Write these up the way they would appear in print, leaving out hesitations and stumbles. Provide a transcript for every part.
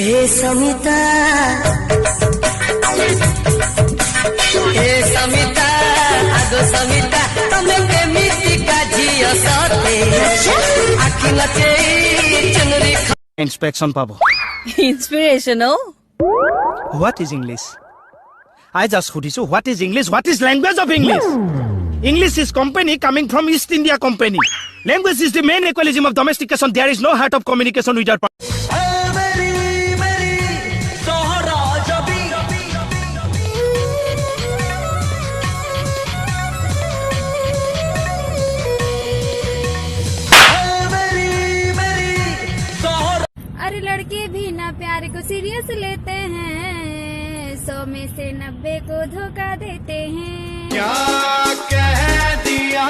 ए समिता आगो समिता तमें केमिति काजियो सते आखि नचे चुनरी inspection pabo. Inspirational. What is English? I just sudhisu what is English? What is language of English? English is company coming from East India Company. Language is the main equilibrium of domestication. There is no heart of communication without. अरे लड़के भी ना प्यार को serious लेते हैं, 100 में से 90 को धोखा देते हैं। क्या कह दिया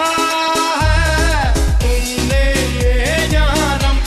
है तुमने ये जानम